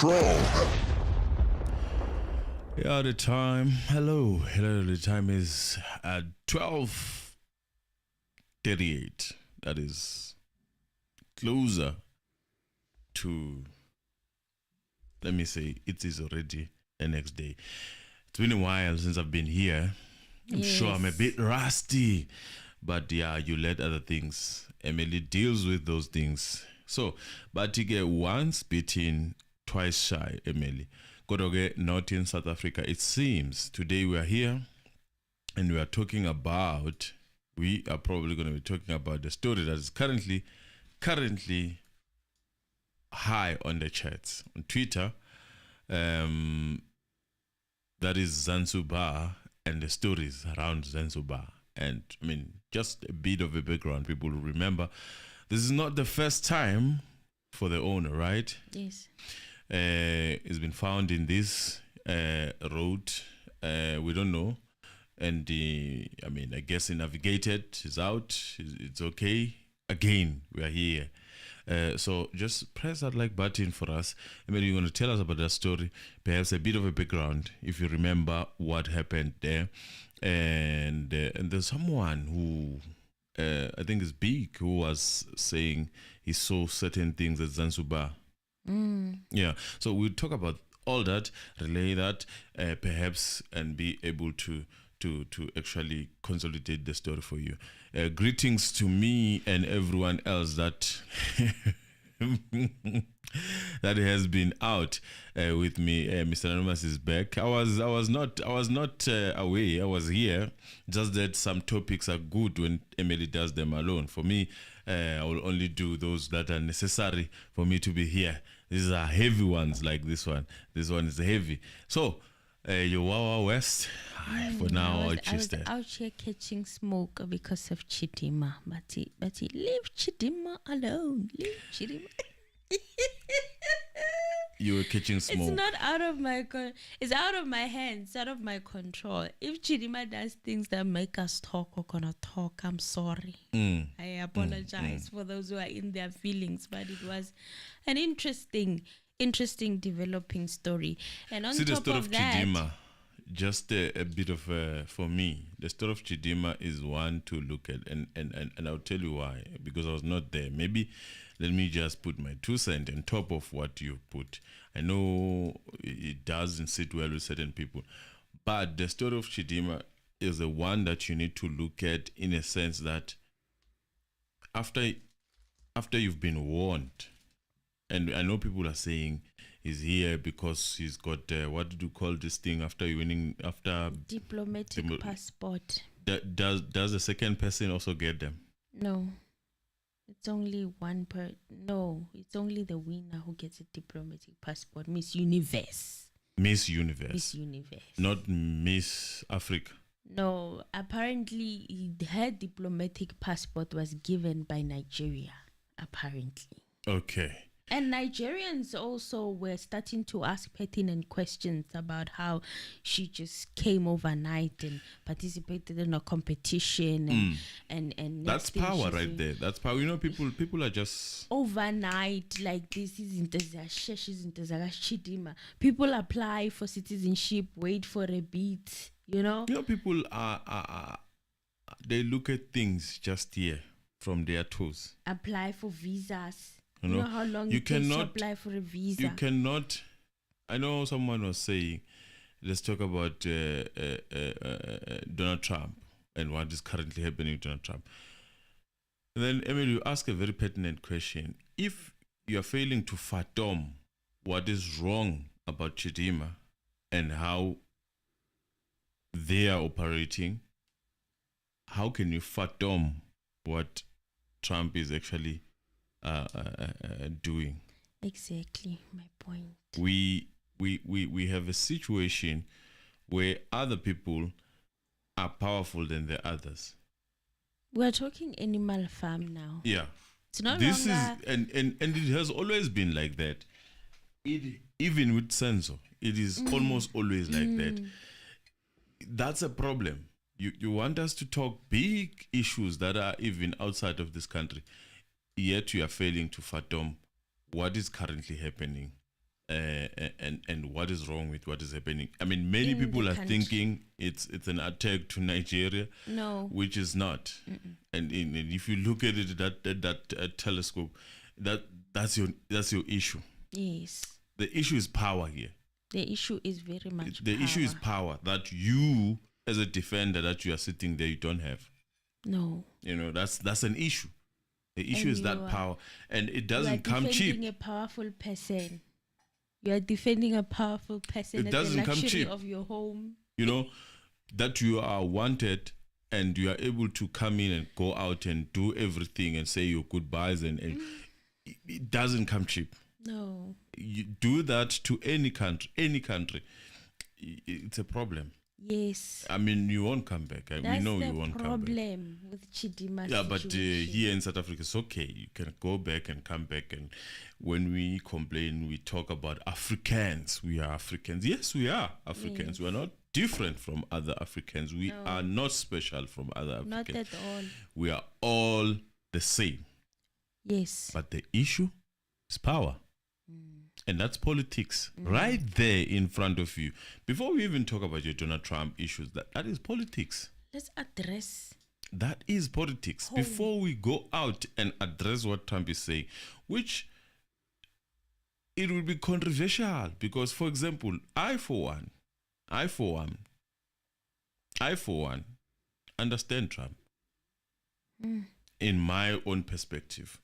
control. Yeah, the time. Hello. The time is at 12:38. That is closer to, let me say, it is already the next day. It's been a while since I've been here. I'm sure I'm a bit rusty, but yeah, you let other things. Emily deals with those things. So, but you get once bitten, twice shy, Emily. Kodoge, not in South Africa. It seems today we are here and we are probably going to be talking about the story that is currently high on the charts on Twitter. That is Zanzou bar and the stories around Zanzou bar. And I mean, just a bit of a background, people will remember this is not the first time for the owner, right? Yes. It's been found in this road. We don't know. And I guess he navigated. He's out. It's okay. Again, we are here. So just press that like button for us. I mean, you're going to tell us about that story. Perhaps a bit of a background, if you remember what happened there. And there's someone who I think is big, who was saying he saw certain things at Zanzibar. Yeah, so we'll talk about all that, relay that, perhaps, and be able to actually consolidate the story for you. Greetings to me and everyone else that that has been out with me. Mr. Anonymous is back. I was not away. I was here. Just that some topics are good when Emily does them alone. For me, I will only do those that are necessary for me to be here. These are heavy ones, like this one. This one is heavy. So, your Wawa West. For now, I was out here catching smoke because of Chidima. But leave Chidima alone. Leave Chidima. You were catching smoke. It's not out of my it's out of my hands, out of my control. If Chidima does things that make us talk, we're gonna talk. I'm sorry. I apologize for those who are in their feelings, but it was an interesting developing story. And on the top story of that, Chidima, just a bit of for me, the story of Chidima is one to look at, and I'll tell you why, because I was not there. Maybe let me just put my 2 cents on top of what you put. I know it doesn't sit well with certain people, but the story of Chidima is the one that you need to look at, in a sense that after you've been warned, and I know people are saying he's here because he's got what did you call this thing after diplomatic passport. Does the second person also get them? No. It's only one No, it's only the winner who gets a diplomatic passport. Miss Universe. Not Miss Africa. No, apparently her diplomatic passport was given by Nigeria, apparently. Okay. And Nigerians also were starting to ask pertinent questions about how she just came overnight and participated in a competition and that's power right there. That's power. You know, people are just overnight, like this isn't Chidima. People apply for citizenship, wait for a beat, you know? You know, people are they look at things just here from their toes. Apply for visas. You know how long it takes to apply for a visa? You cannot. I know someone was saying, let's talk about Donald Trump and what is currently happening to Donald Trump. And then, Emily, you ask a very pertinent question. If you are failing to fathom what is wrong about Chidima and how they are operating, how can you fathom what Trump is actually doing? Exactly my point. We have a situation where other people are powerful than the others. We're talking animal farm now. Yeah. It's not this longer... is and it has always been like that. Even with Senzo, it is almost always like that. That's a problem. You want us to talk big issues that are even outside of this country, yet you are failing to fathom what is currently happening and what is wrong with what is happening. I mean, many In the people are country. thinking it's an attack to Nigeria, No. which is not. And if you look at it that telescope, that's your issue. Yes. The issue is power here. The issue is very much The issue is power that you, as a defender, that you are sitting there, you don't have. No. You know, that's an issue. The issue And is that you are- power, and it You are doesn't come defending cheap. a powerful person. You are defending a powerful person It at doesn't the come luxury cheap. of your home. You know, that you are wanted and you are able to come in and go out and do everything and say your goodbyes and it doesn't come cheap. No. You do that to any country, it's a problem. Yes. I mean, you won't come back. We That's know the you won't come back. problem with Chidima. Yeah, but situation. here in South Africa, it's okay. You can go back and come back. And when we complain, we talk about Africans. We are Africans. Yes, we are Africans. Yes. We are not different from other Africans. We No. are not special from other Not Africans. at all. We are all the same. Yes. But the issue is power. And that's politics right there in front of you. Before we even talk about your Donald Trump issues, that is politics. Let's address. That is politics. Home. Before we go out and address what Trump is saying, which it will be controversial because, for example, I for one, understand Trump in my own perspective.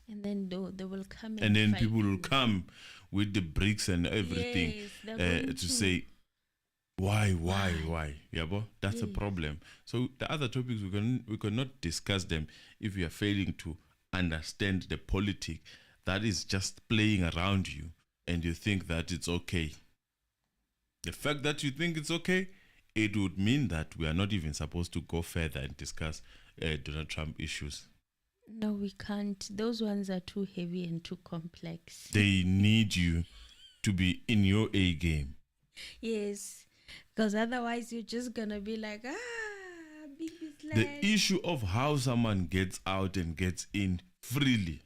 And then they will come And then fight people will you. come with the bricks and everything Yes, they're going to say, why? Yeah, but that's a Yes. problem. So the other topics we cannot discuss them if you are failing to understand the politic that is just playing around you and you think that it's okay. The fact that you think it's okay, it would mean that we are not even supposed to go further and discuss Donald Trump issues. No, we can't. Those ones are too heavy and too complex. They need you to be in your A game. Yes. Because otherwise you're just going to be like, big The issue of how someone gets out and gets in freely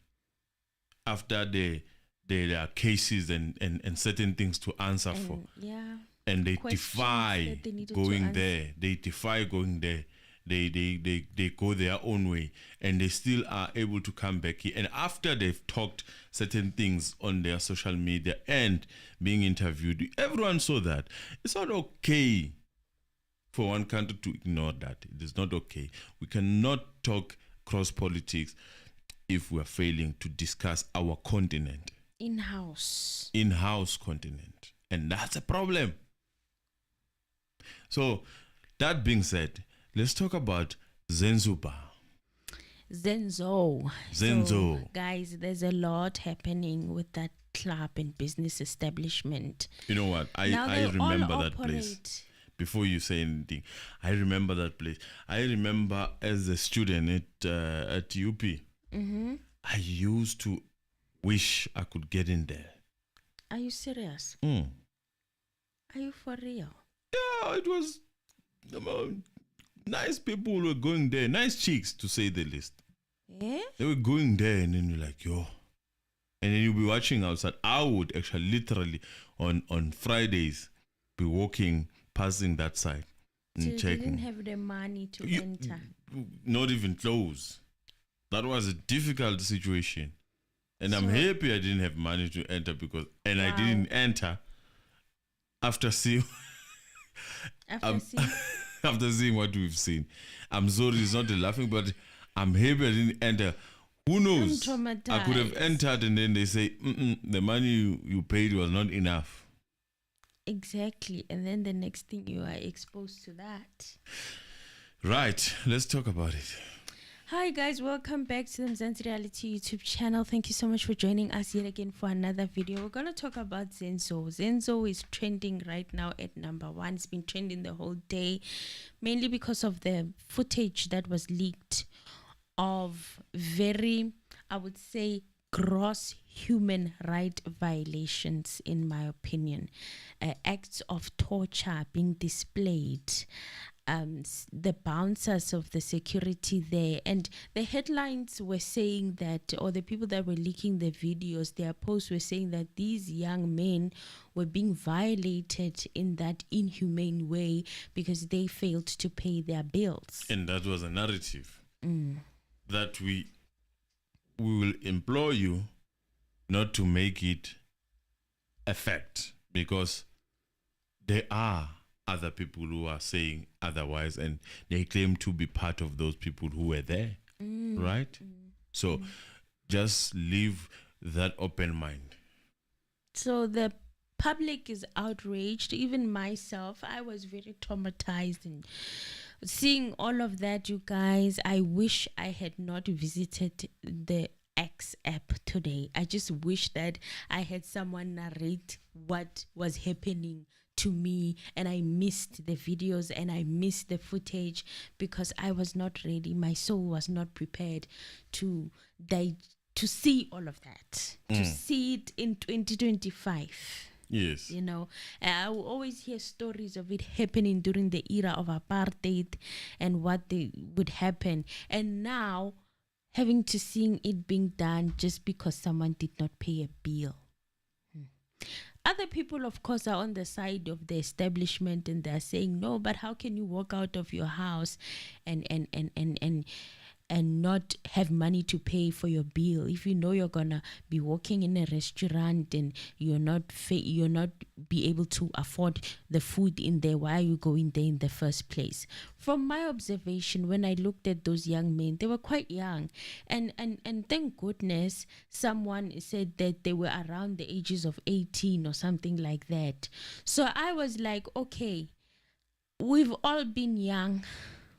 after there are cases and certain things to answer for. Yeah. And they Questions defy that they needed to going answer. there. They defy going there. They go their own way and they still are able to come back here. And after they've talked certain things on their social media and being interviewed, everyone saw that. It's not okay for one country to ignore that. It is not okay. We cannot talk cross politics if we are failing to discuss our continent. In-house continent. And that's a problem. So, that being said, let's talk about Zanzou. Senzo. Senzo. So, guys, there's a lot happening with that club and business establishment. You know what? Now I they all remember that place. operate. Before you say anything, I remember that place. I remember as a student at UP, I used to wish I could get in there. Are you serious? Mm. Are you for real? Yeah, it was nice people were going there, nice chicks to say the least. Eh? They were going there and then you're like, yo. And then you'll be watching outside. I would actually literally on Fridays be walking, passing that side and So you checking. didn't have the money to enter. Not even close. That was a difficult situation. And I'm So- happy I didn't have money to enter because I Wow. didn't enter after seeing After seeing after seeing what we've seen. I'm sorry, it's not a laughing, but I'm happy I didn't enter. Who knows? I'm I could have traumatized. entered and then they say, the money you paid was not enough. Exactly. And then the next thing you are exposed to that. Right, let's talk about it. Hi guys, welcome back to the Mzansi Reality YouTube channel. Thank you so much for joining us yet again for another video. We're going to talk about Senzo. Senzo is trending right now at number 1. It's been trending the whole day, mainly because of the footage that was leaked of very, I would say, gross human right violations, in my opinion. Acts of torture being displayed. the bouncers of the security there, and the headlines were saying that, or the people that were leaking the videos, their posts were saying that these young men were being violated in that inhumane way because they failed to pay their bills. And that was a narrative that we will implore you not to make it a fact, because there are other people who are saying otherwise, and they claim to be part of those people who were there, right? So just leave that open mind. So the public is outraged. Even myself, I was very traumatized, and seeing all of that, you guys, I wish I had not visited the X app today. I just wish that I had someone narrate what was happening to me, and I missed the videos and I missed the footage because I was not ready. My soul was not prepared to see all of that, to see it in 2025. Yes. You know, I will always hear stories of it happening during the era of apartheid and what would happen, and now having to seeing it being done just because someone did not pay a bill. Other people, of course, are on the side of the establishment, and they're saying, no, but how can you walk out of your house and not have money to pay for your bill if you know you're gonna be working in a restaurant and you're not be able to afford the food in there? Why are you going there in the first place? From my observation, when I looked at those young men, they were quite young, and thank goodness someone said that they were around the ages of 18 or something like that. So I was like, okay, we've all been young.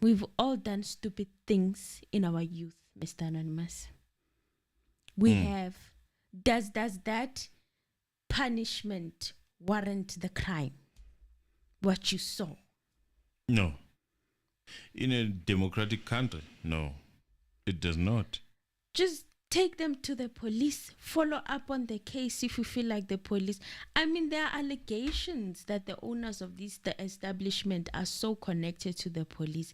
We've all done stupid things in our youth, Mr. Anonymous. We have. Does that punishment warrant the crime? What you saw? No. In a democratic country, no, it does not. Just take them to the police, follow up on the case if you feel like the police. I mean, there are allegations that the owners of the establishment are so connected to the police.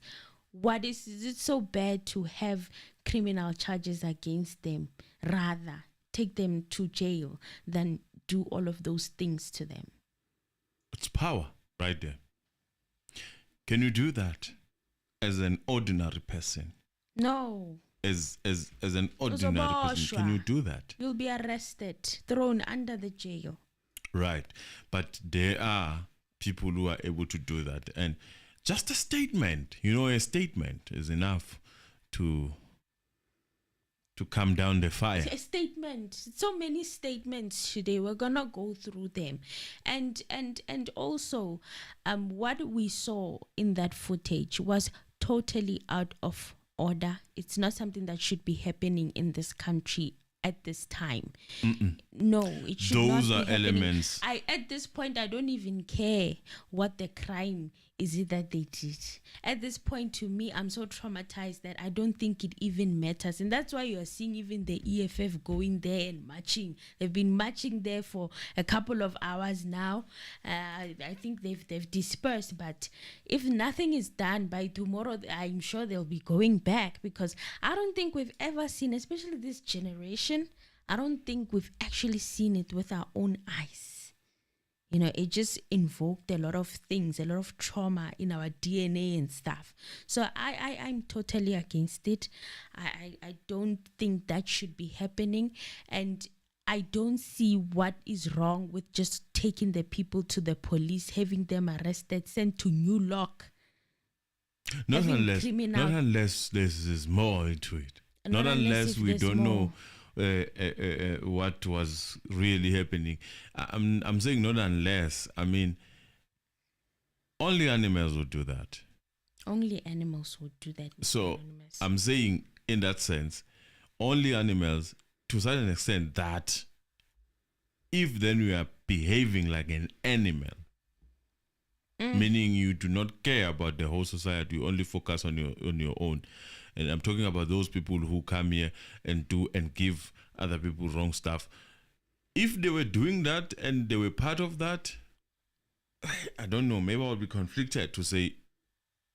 Is it so bad to have criminal charges against them? Rather, take them to jail than do all of those things to them. It's power right there. Can you do that as an ordinary person? No. As an ordinary person, can you do that? You'll be arrested, thrown under the jail. Right. But there are people who are able to do that. And just a statement, a statement is enough to calm down the fire. A statement. So many statements today. We're gonna go through them, and also, what we saw in that footage was totally out of order. It's not something that should be happening in this country at this time. No, it should not be happening. Those are elements. At this point, I don't even care what the crime is it that they did. At this point, to me, I'm so traumatized that I don't think it even matters. And that's why you're seeing even the EFF going there and marching. They've been marching there for a couple of hours now. I think they've dispersed. But if nothing is done by tomorrow, I'm sure they'll be going back, because I don't think we've ever seen, especially this generation, I don't think we've actually seen it with our own eyes. It just invoked a lot of things, a lot of trauma in our DNA and stuff. So I'm totally against it. I don't think that should be happening. And I don't see what is wrong with just taking the people to the police, having them arrested, sent to New Lock. Not unless there's more into it. Not unless we don't know what was really happening. I'm saying not unless. I mean, only animals would do that. Only animals would do that. So I'm saying, in that sense, only animals, to a certain extent, that if then we are behaving like an animal, meaning you do not care about the whole society, you only focus on your own. And I'm talking about those people who come here and do and give other people wrong stuff. If they were doing that and they were part of that, I don't know, maybe I would be conflicted to say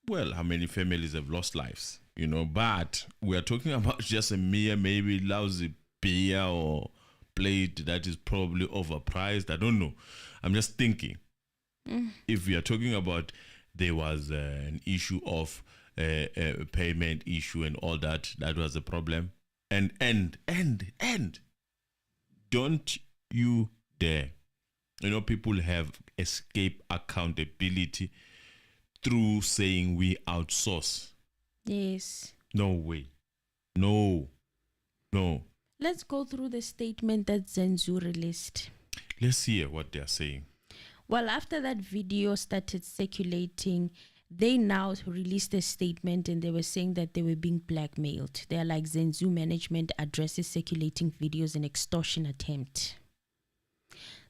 well, how many families have lost lives, but we are talking about just a mere maybe lousy beer or plate that is probably overpriced. I don't know. I'm just thinking, if we are talking about there was an issue of a payment issue and all that was a problem. And don't you dare. People have escape accountability through saying we outsource. Yes. No way. No. Let's go through the statement that Zanzou released. Let's hear what they're saying. Well, after that video started circulating, they now released a statement and they were saying that they were being blackmailed. They're like, Zanzou management addresses circulating videos and extortion attempt.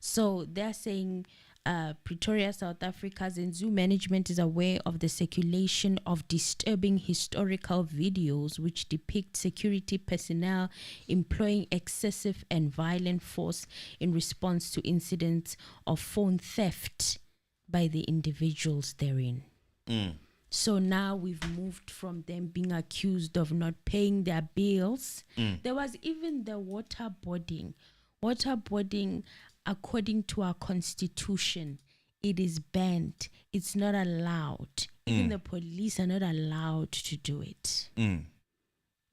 So they're saying Pretoria, South Africa, Zanzou management is aware of the circulation of disturbing historical videos which depict security personnel employing excessive and violent force in response to incidents of phone theft by the individuals therein. So now we've moved from them being accused of not paying their bills. There was even the waterboarding. Waterboarding, according to our constitution, it is banned. It's not allowed. Even the police are not allowed to do it.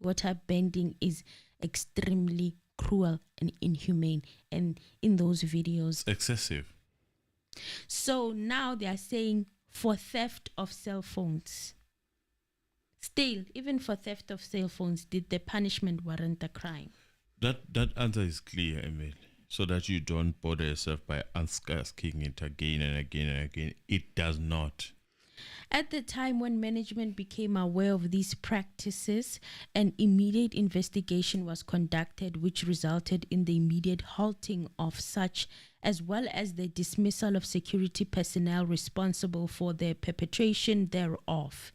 Waterbending is extremely cruel and inhumane. And in those videos, excessive. So now they are saying for theft of cell phones. Still, even for theft of cell phones, did the punishment warrant the crime? That answer is clear, Emil. So that you don't bother yourself by asking it again and again and again. It does not. At the time when management became aware of these practices, an immediate investigation was conducted, which resulted in the immediate halting of such, as well as the dismissal of security personnel responsible for the perpetration thereof.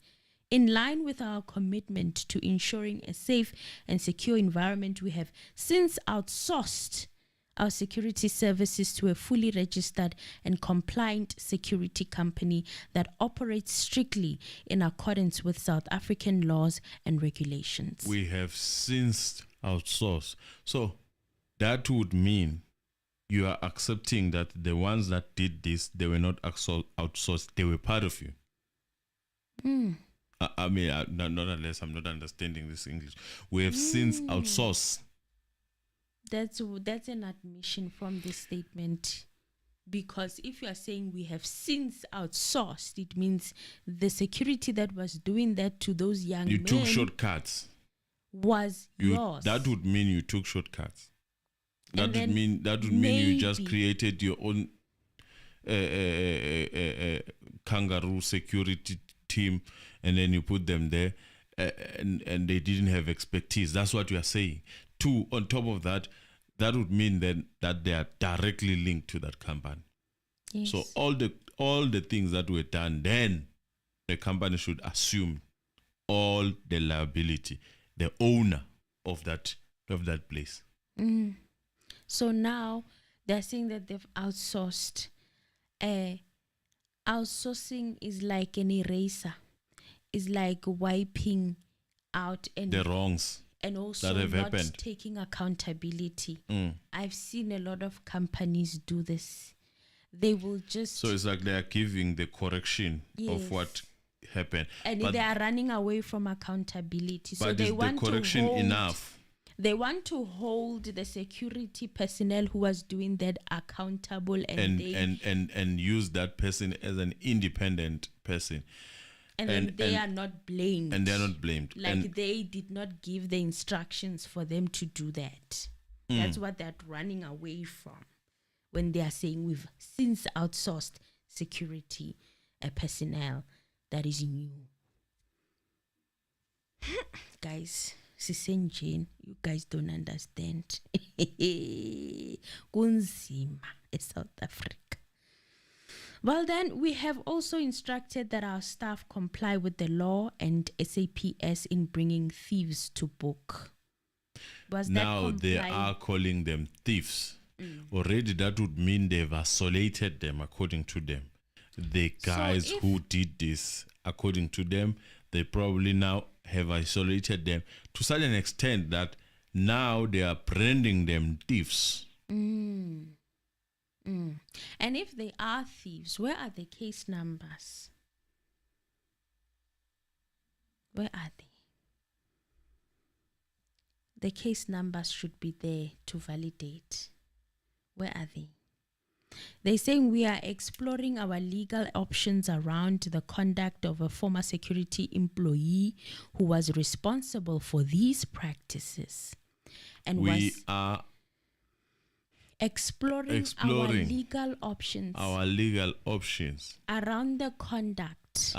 In line with our commitment to ensuring a safe and secure environment, we have since outsourced our security services to a fully registered and compliant security company that operates strictly in accordance with South African laws and regulations. We have since outsourced. So that would mean you are accepting that the ones that did this, they were not outsourced, they were part of you. Not unless I'm not understanding this English. We have since outsourced. That's an admission from this statement, because if you are saying we have since outsourced, it means the security that was doing that to those young men, you took shortcuts, was yours. That would mean you took shortcuts. That would mean you just created your own kangaroo security team, and then you put them there, and they didn't have expertise. That's what you are saying. Two, on top of that, that would mean then that they are directly linked to that company. Yes. So all the things that were done, then the company should assume all the liability, the owner of that place. So now they're saying that they've outsourced. Outsourcing is like an eraser. It's like wiping out the wrongs and also that have not happened. Taking accountability. I've seen a lot of companies do this. They will just... So it's like they are giving the correction of what happened. And they are running away from accountability. So but they is want the correction to hold, enough? They want to hold the security personnel who was doing that accountable and use that person as an independent person. And then they are not blamed. And they're not blamed. Like they did not give the instructions for them to do that. That's what they're running away from when they are saying we've since outsourced security personnel that is new. Guys, Sisenjin, you guys don't understand. Kunzima in South Africa. Well, then, we have also instructed that our staff comply with the law and SAPS in bringing thieves to book. Now they are calling them thieves. Already that would mean they've isolated them according to them. the guys who did this, according to them, they probably now have isolated them to such an extent that now they are branding them thieves. And if they are thieves, where are the case numbers? Where are they? The case numbers should be there to validate. Where are they? They're saying we are exploring our legal options around the conduct of a former security employee who was responsible for these practices. And we are exploring our legal options. Our legal options. Around the conduct.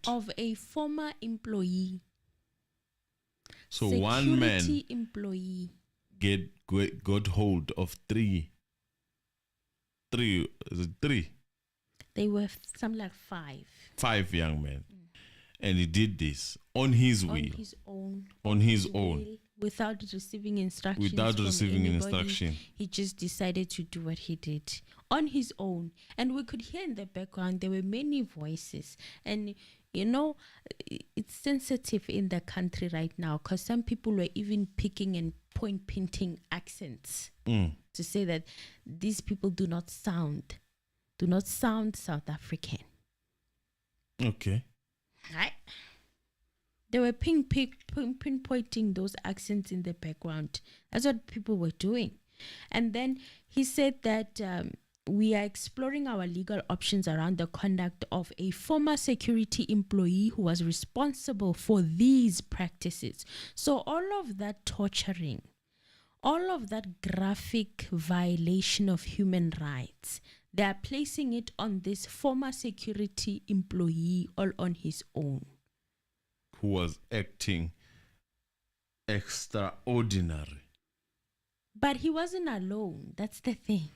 Of a former employee. So one man employee got hold of three. Is it three? They were something like five. 5 young men. And he did this on his will. On his own. Without receiving instructions. He just decided to do what he did on his own. And we could hear in the background there were many voices. And you know, it's sensitive in the country right now because some people were even picking and pinting accents to say that these people do not sound South African. Okay. Right. They were pinpointing those accents in the background. That's what people were doing. And then he said that we are exploring our legal options around the conduct of a former security employee who was responsible for these practices. So all of that torturing, all of that graphic violation of human rights, they are placing it on this former security employee all on his own. Who was acting extraordinary. But he wasn't alone. That's the thing.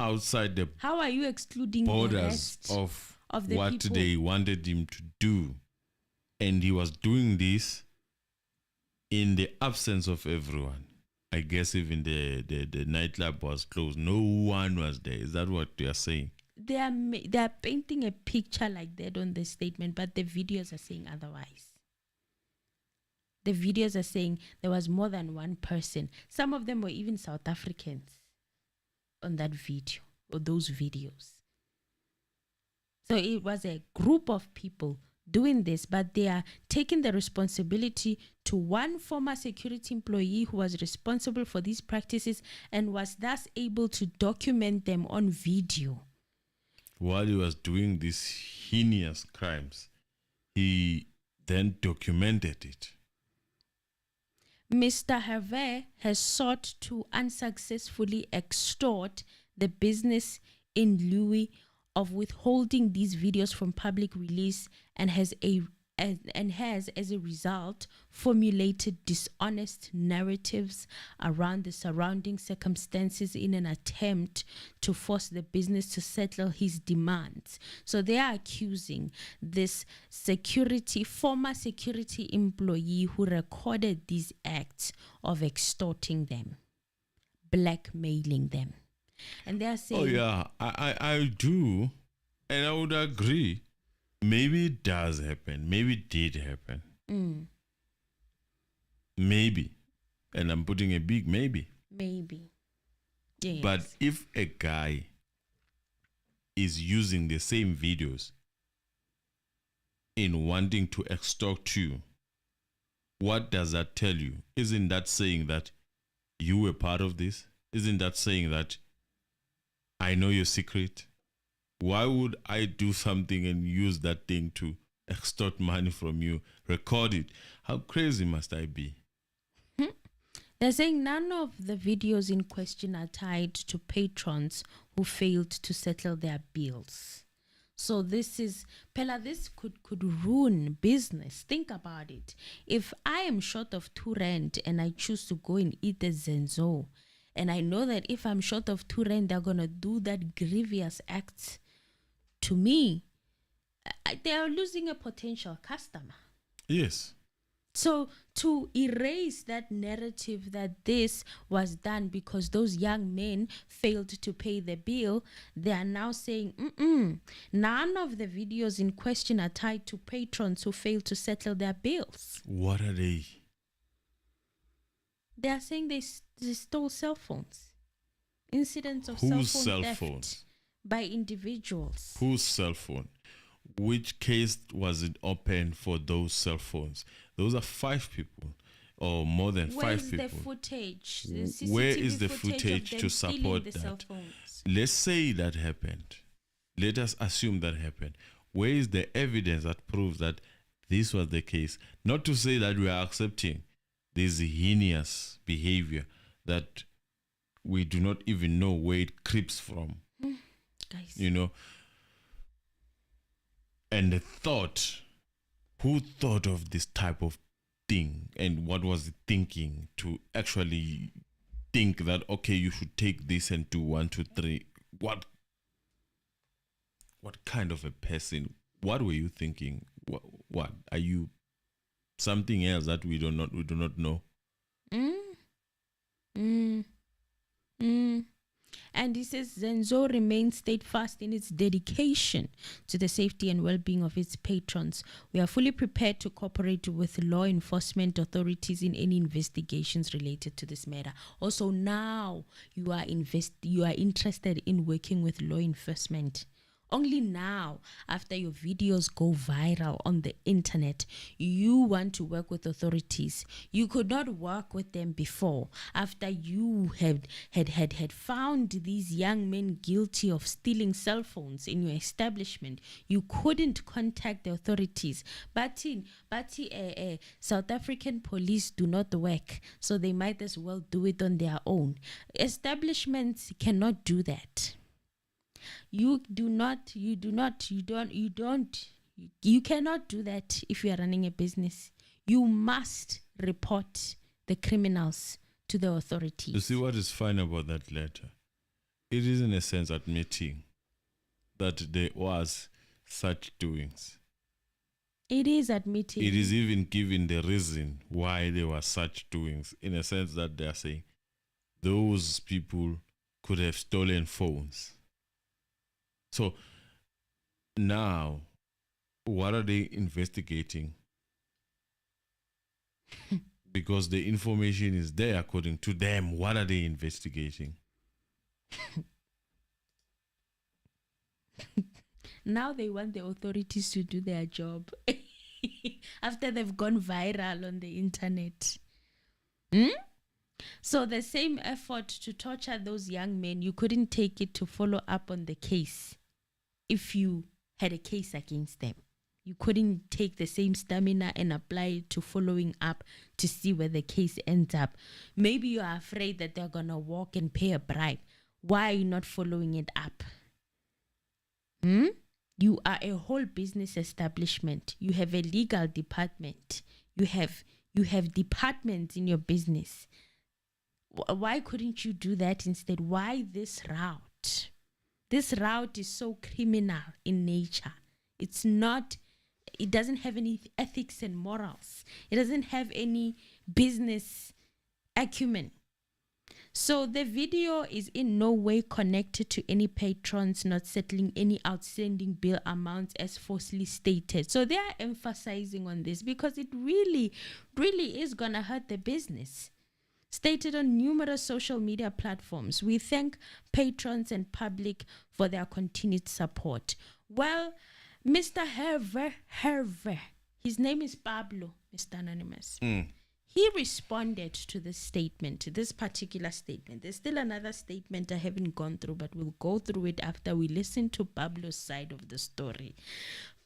Outside the how are you excluding borders the rest of the what people? They wanted him to do, and he was doing this in the absence of everyone. I guess even the nightclub was closed. No one was there. Is that what you are saying? They are painting a picture like that on the statement, but the videos are saying otherwise. The videos are saying there was more than one person. Some of them were even South Africans on that video or those videos. So it was a group of people doing this, but they are taking the responsibility to one former security employee who was responsible for these practices and was thus able to document them on video. While he was doing these heinous crimes, he then documented it. Mr. Hervé has sought to unsuccessfully extort the business in lieu of withholding these videos from public release and has, as a result, formulated dishonest narratives around the surrounding circumstances in an attempt to force the business to settle his demands. So they are accusing this former security employee who recorded these acts of extorting them, blackmailing them. And they are saying... Oh, yeah, I do. And I would agree. Maybe it does happen. Maybe it did happen. Maybe. And I'm putting a big maybe. Maybe. Yes. But if a guy is using the same videos in wanting to extort you, what does that tell you? Isn't that saying that you were part of this? Isn't that saying that I know your secret? Why would I do something and use that thing to extort money from you, record it? How crazy must I be? They're saying none of the videos in question are tied to patrons who failed to settle their bills. So this could ruin business. Think about it. If I am short of 2 rand and I choose to go and eat at Zanzou, and I know that if I'm short of 2 rand, they're going to do that grievous act to me, they are losing a potential customer. Yes. So to erase that narrative that this was done because those young men failed to pay the bill, they are now saying, none of the videos in question are tied to patrons who failed to settle their bills. What are they? They are saying they stole cell phones. Incidents of Whose cell cell phone theft phones? by individuals. Whose cell phone? Which case was it open for those cell phones? Those are 5 people or more than 5 people. Where's the footage? The Where CCTV is the footage footage of to them stealing support the cell that? phones? Let's say that happened. Let us assume that happened. Where is the evidence that proves that this was the case? Not to say that we are accepting this heinous behavior that we do not even know where it creeps from. Guys. You know? And the thought, who thought of this type of thing and what was it thinking to actually think that, okay, you should take this and do 1, 2, 3. What kind of a person? What were you thinking? What are you? Something else that we do not know. And he says Zanzou remains steadfast in its dedication to the safety and well-being of its patrons. We are fully prepared to cooperate with law enforcement authorities in any investigations related to this matter. Also, now you are interested in working with law enforcement. Only now, after your videos go viral on the internet, you want to work with authorities. You could not work with them before. After you had found these young men guilty of stealing cell phones in your establishment, you couldn't contact the authorities. But South African police do not work, so they might as well do it on their own. Establishments cannot do that. You cannot do that if you are running a business. You must report the criminals to the authorities. You see what is fine about that letter? It is in a sense admitting that there was such doings. It is admitting. It is even giving the reason why there were such doings, in a sense that they are saying those people could have stolen phones. So now, what are they investigating? Because the information is there according to them. What are they investigating? Now they want the authorities to do their job after they've gone viral on the internet. So the same effort to torture those young men, you couldn't take it to follow up on the case. If you had a case against them, you couldn't take the same stamina and apply it to following up to see where the case ends up. Maybe you are afraid that they're going to walk and pay a bribe. Why are you not following it up? You are a whole business establishment. You have a legal department. You have departments in your business. Why couldn't you do that instead? Why this route? This route is so criminal in nature. It doesn't have any ethics and morals. It doesn't have any business acumen. So the video is in no way connected to any patrons not settling any outstanding bill amounts as falsely stated. So they are emphasizing on this because it really, really is going to hurt the business. Stated on numerous social media platforms, we thank patrons and public for their continued support. Well, Mr. Hervé, his name is Pablo, Mr. Anonymous. He responded to this statement, to this particular statement. There's still another statement I haven't gone through, but we'll go through it after we listen to Pablo's side of the story.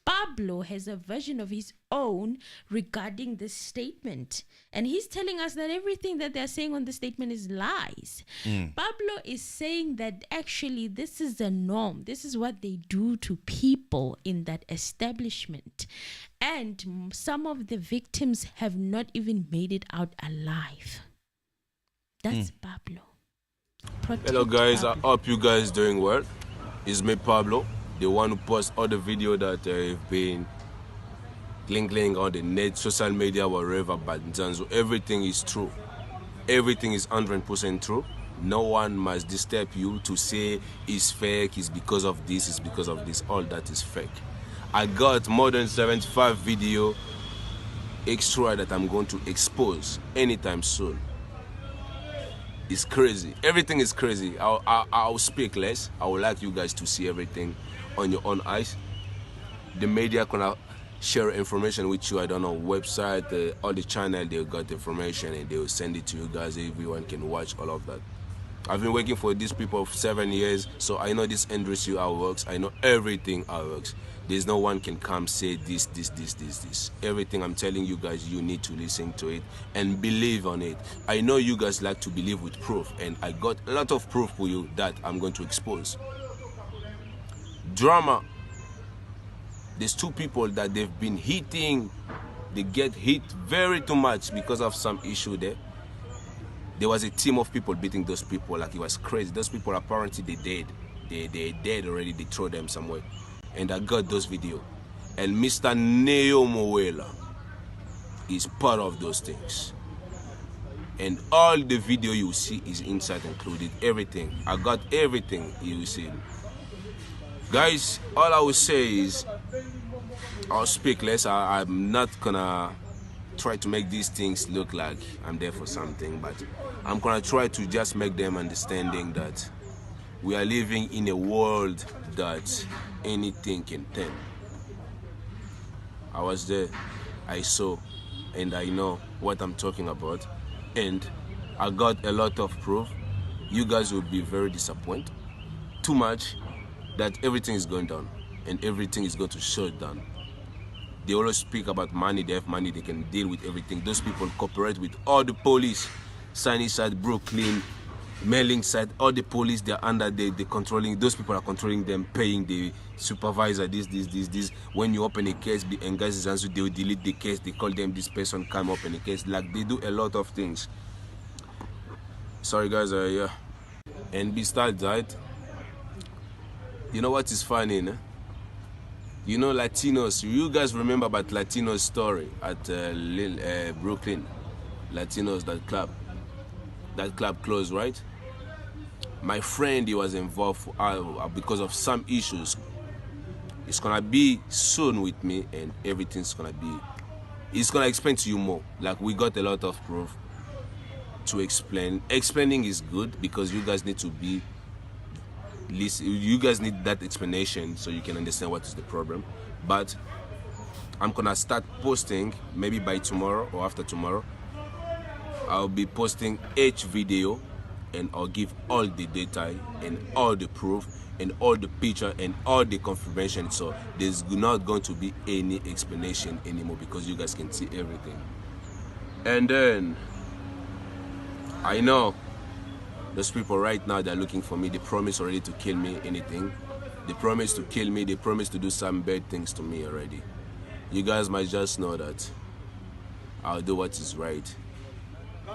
Pablo has a version of his own regarding this statement. And he's telling us that everything that they're saying on the statement is lies. Pablo is saying that actually this is the norm. This is what they do to people in that establishment. And some of the victims have not even made it out alive. That's Pablo. Hello guys, Pablo. I hope you guys doing well. It's me, Pablo, the one who posts all the video that have been gling on the net, social media, wherever, but Zanzou, everything is true. Everything is 100% true. No one must disturb you to say it's fake, it's because of this, it's because of this. All that is fake. I got more than 75 video extra that I'm going to expose anytime soon. It's crazy. Everything is crazy. I'll speak less. I would like you guys to see everything on your own eyes. The media gonna share information with you. I don't know, website, all the channel, they got information and they will send it to you guys. Everyone can watch all of that. I've been working for these people for 7 years, so I know this industry how it works. I know everything how it works. There's no one can come say this. Everything I'm telling you guys, you need to listen to it and believe on it. I know you guys like to believe with proof, and I got a lot of proof for you that I'm going to expose. Drama. There's two people that they've been hitting. They get hit very too much because of some issue there. There was a team of people beating those people like it was crazy. Those people apparently they dead. They're dead already. They throw them somewhere. And I got those videos. And Mr. Senzo Meyiwa is part of those things. And all the video you see is inside included. Everything. I got everything you see. Guys, all I will say is I'll speak less. I'm not gonna try to make these things look like I'm there for something, but I'm gonna try to just make them understanding that we are living in a world that anything can turn. I was there, I saw, and I know what I'm talking about, and I got a lot of proof. You guys will be very disappointed, too much, that everything is going down and everything is going to shut down. They always speak about money, they have money, they can deal with everything. Those people cooperate with all the police, Sunnyside, Brooklyn, Mailing side, all the police, they're under, they controlling, those people are controlling them, paying the supervisor, this. When you open a case, and guys, Zanzou, they will delete the case, they call them, this person come open a case, like they do a lot of things. Sorry guys, yeah. And besides that, you know what is funny, nah? You know Latinos, you guys remember about Latinos story at Brooklyn, Latinos, that club. That club closed, right? My friend, he was involved because of some issues. It's gonna be soon with me, and everything's gonna be. It's gonna explain to you more. Like, we got a lot of proof to explain. Explaining is good because you guys need to be. You guys need that explanation so you can understand what is the problem. But I'm gonna start posting maybe by tomorrow or after tomorrow. I'll be posting each video and I'll give all the data and all the proof and all the picture and all the confirmation, so there's not going to be any explanation anymore because you guys can see everything. And then I know those people right now, they're looking for me. They promise already to kill me, anything. They promise to kill me. They promise to do some bad things to me already. You guys might just know that I'll do what is right.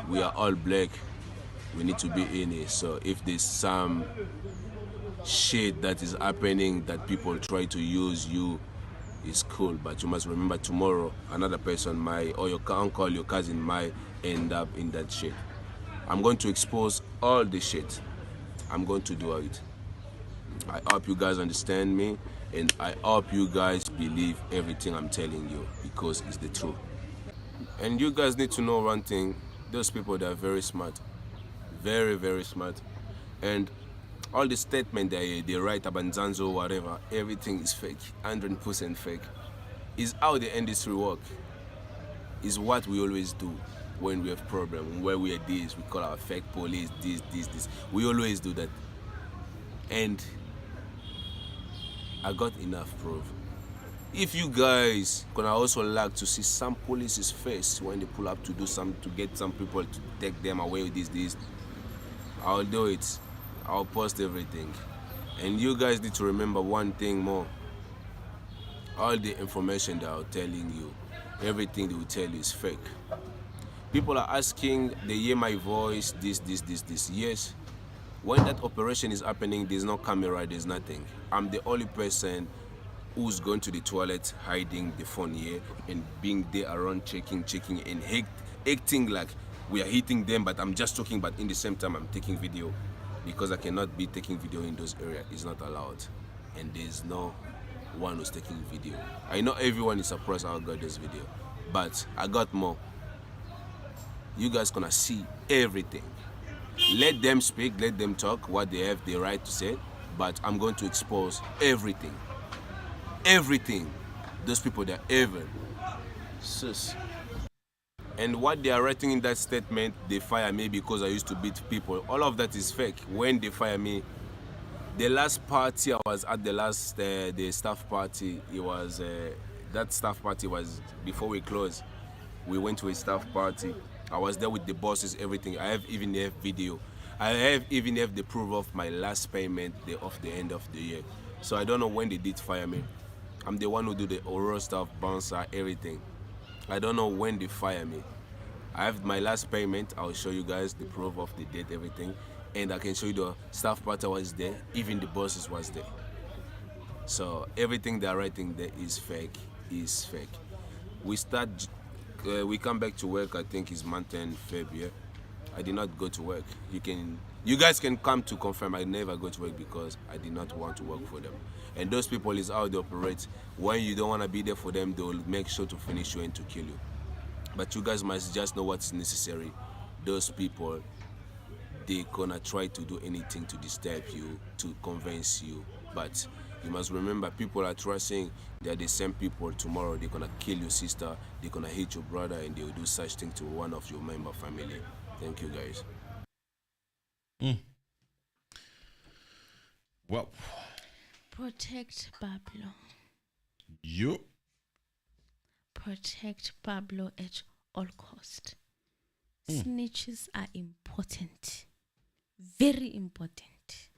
We are all black. We need to be in it. So if there's some shit that is happening that people try to use you, it's cool. But you must remember, tomorrow another person might, or your uncle, your cousin might end up in that shit. I'm going to expose all the shit. I'm going to do it. I hope you guys understand me, and I hope you guys believe everything I'm telling you because it's the truth. And you guys need to know one thing. Those people, they are very smart. Very, very smart. And all the statement they write about Zanzou, whatever, everything is fake. 100% fake. It's how the industry works. It's what we always do when we have problem, where we are this, we call our fake police, this. We always do that. And I got enough proof. If you guys gonna also like to see some police's face when they pull up to do some, to get some people to take them away with this, I'll do it. I'll post everything. And you guys need to remember one thing more. All the information that I'm telling you, everything they will tell you is fake. People are asking, they hear my voice, this. Yes, when that operation is happening, there's no camera, there's nothing. I'm the only person who's going to the toilet, hiding the phone here, and being there around checking, and acting like we are hitting them, but I'm just talking, but in the same time I'm taking video, because I cannot be taking video in those areas. It's not allowed, and there's no one who's taking video. I know everyone is surprised how I got this video, but I got more. You guys gonna see everything. Let them speak, let them talk what they have the right to say, but I'm going to expose everything. Everything. Those people, they're evil. Sus. And what they are writing in that statement, they fire me because I used to beat people. All of that is fake. When they fire me, the last party I was at, the staff party, it was, that staff party was before we closed. We went to a staff party. I was there with the bosses, everything. I have even have video. I have even have the proof of my last payment of the end of the year. So I don't know when they did fire me. I'm the one who do the oral stuff, bouncer, everything. I don't know when they fire me. I have my last payment. I'll show you guys the proof of the date, everything. And I can show you the staff party was there. Even the bosses was there. So everything they're writing there is fake. We come back to work, I think it's month end February. I did not go to work. You guys can come to confirm I never go to work because I did not want to work for them. And those people is how they operate. When you don't want to be there for them, they will make sure to finish you and to kill you. But you guys must just know what's necessary. Those people, they're gonna try to do anything to disturb you, to convince you. But you must remember, people are trusting they're the same people. Tomorrow they're gonna kill your sister, they're gonna hit your brother, and they will do such thing to one of your member family. Thank you, guys. Well, Protect Pablo. you. Protect Pablo at all cost. Snitches are important. Very important.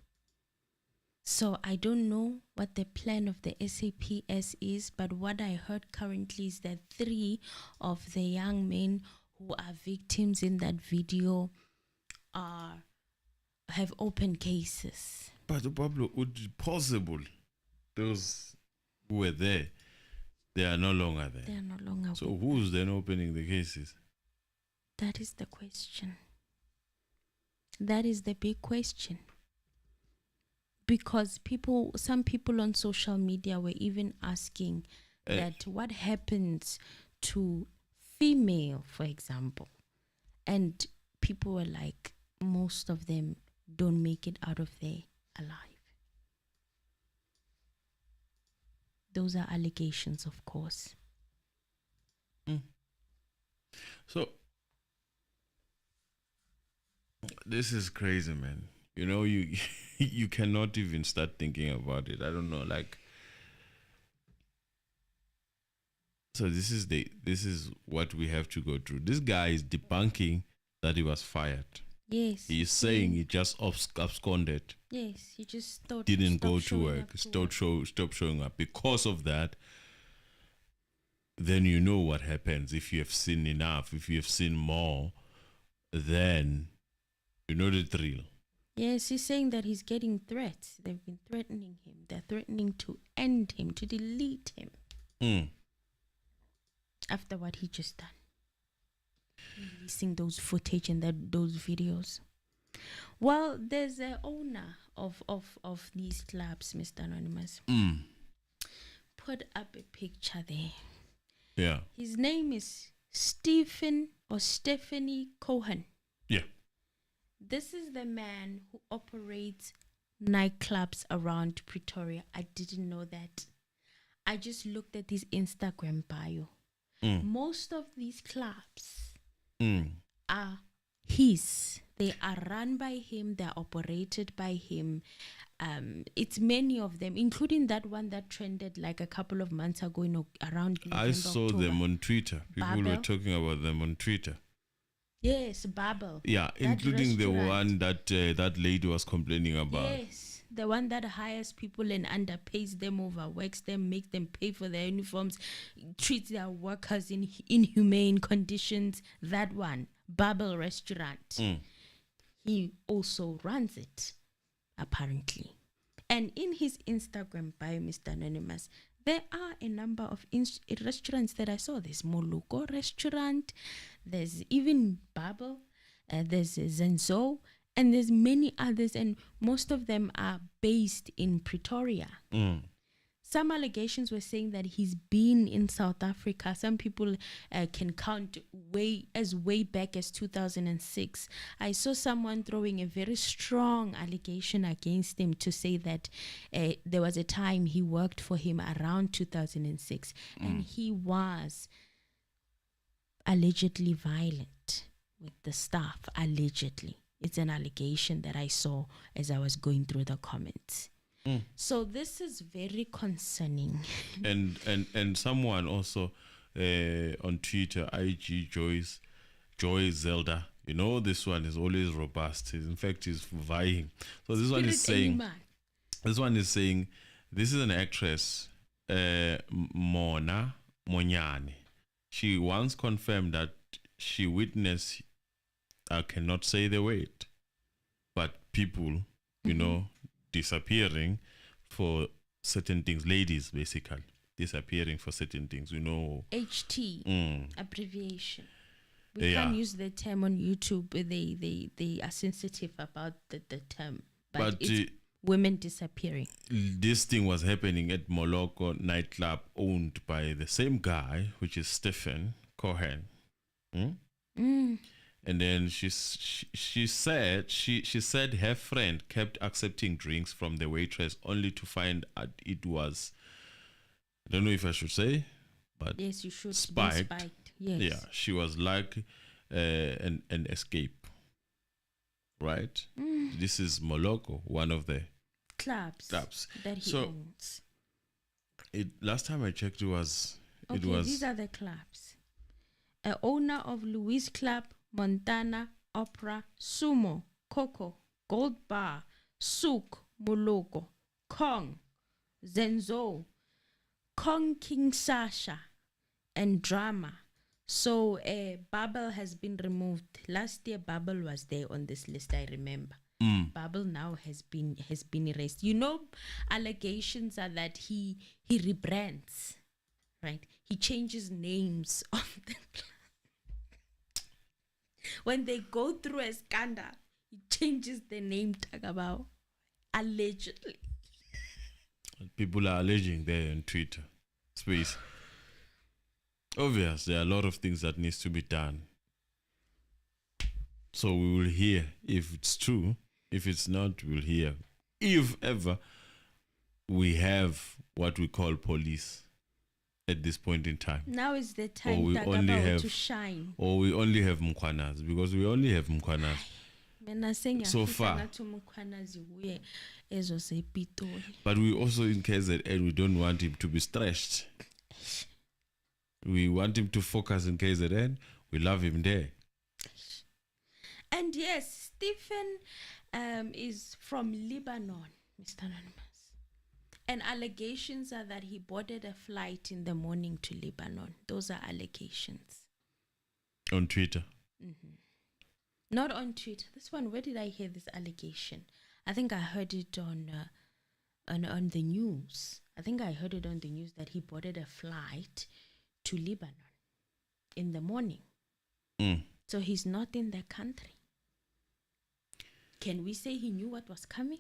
So I don't know what the plan of the SAPS is, but what I heard currently is that 3 of the young men who are victims in that video have open cases. But Pablo, would it possible those who were there, they are no longer there? They are no longer. So who's then opening the cases? That is the question. That is the big question. Because some people on social media were even asking that what happens to female, for example. And people were like, most of them don't make it out of there alive. Those are allegations, of course. So, this is crazy, man. You know, you cannot even start thinking about it. I don't know, like. So this is what we have to go through. This guy is debunking that he was fired. Yes. He is saying he just absconded. Yes, he just didn't go to work. Stop showing up. Because of that, then you know what happens. If you have seen enough, if you have seen more, then you know the drill. Yes, he's saying that he's getting threats. They've been threatening him. They're threatening to end him, to delete him. After what he just done. Releasing those footage and those videos. Well, there's an owner of these clubs, Mr. Anonymous. Put up a picture there. Yeah. His name is Stephanie Cohen. Yeah. This is the man who operates nightclubs around Pretoria. I didn't know that. I just looked at his Instagram bio. Most of these clubs are his. They are run by him. They are operated by him. It's many of them, including that one that trended like a couple of months ago around November, I saw October. them on Twitter. People were Babel. talking about them on Twitter. Yes, Babel. Yeah, That including the restaurant. one that lady was complaining about. Yes, the one that hires people and underpays them, overworks them, makes them pay for their uniforms, treats their workers in inhumane conditions. That one, Babel Restaurant. He also runs it, apparently. And in his Instagram bio, Mr. Anonymous, There are a number of restaurants that I saw. There's Moluko restaurant, there's even Bubble, there's Zanzou, and there's many others, and most of them are based in Pretoria. Some allegations were saying that he's been in South Africa. Some people can count way back as 2006. I saw someone throwing a very strong allegation against him to say that there was a time he worked for him around 2006 and he was allegedly violent with the staff. Allegedly. It's an allegation that I saw as I was going through the comments. So this is very concerning. And someone also on Twitter, IG Joy Zelda. You know, this one is always robust. In fact, he's vying. So this one is saying, this is an actress, Mona Monyane. She once confirmed that she witnessed, I cannot say the word, but people, you know, disappearing for certain things. Ladies, basically, disappearing for certain things. You know, HT abbreviation. We can't use the term on YouTube. They are sensitive about the term. But it's women disappearing. This thing was happening at Moloko Nightclub, owned by the same guy, which is Stephen Cohen. And then she said her friend kept accepting drinks from the waitress only to find out it was, I don't know if I should say, but yes, you should. Spiked. Yes. Yeah, she was like an escape. Right? This is Moloko, one of the clubs that he owns. Last time I checked, these are the clubs. Owner of Louis Club, Montana, Opera, Sumo, Coco, Gold Bar, Souk, Moloko, Kong, Zenzo, Kong King Sasha, and Drama. So Bubble has been removed. Last year Bubble was there on this list, I remember. Bubble now has been erased. You know, allegations are that he rebrands, right? He changes names of the when they go through a scandal, he changes the name, talk about allegedly. People are alleging there on Twitter space. Obvious, there are a lot of things that needs to be done. So we will hear if it's true. If it's not, we'll hear. If ever we have what we call police at this point in time. Now is the time to shine. Or we only have Mkwanas, because we only have Mkwanas. So far. But we also in KZN, we don't want him to be stressed. We want him to focus in KZN. We love him there. And yes, Stephen is from Lebanon, Mr. Anonymous. And allegations are that he boarded a flight in the morning to Lebanon. Those are allegations. On Twitter? Not on Twitter. This one, where did I hear this allegation? I think I heard it on the news. I think I heard it on the news that he boarded a flight to Lebanon in the morning. So he's not in the country. Can we say he knew what was coming?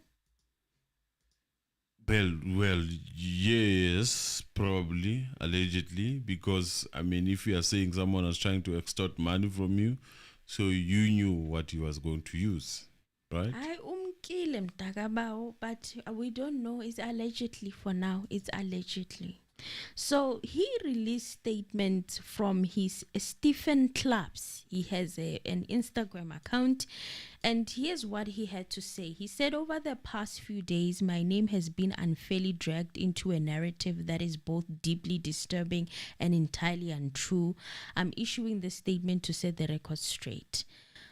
Well, yes, probably, allegedly, because, I mean, if you are saying someone was trying to extort money from you, so you knew what he was going to use, right? But we don't know. It's allegedly for now. It's allegedly. So he released statements from his Stephen Clubs. He has an Instagram account, and here's what he had to say. He said, over the past few days, my name has been unfairly dragged into a narrative that is both deeply disturbing and entirely untrue. I'm issuing this statement to set the record straight.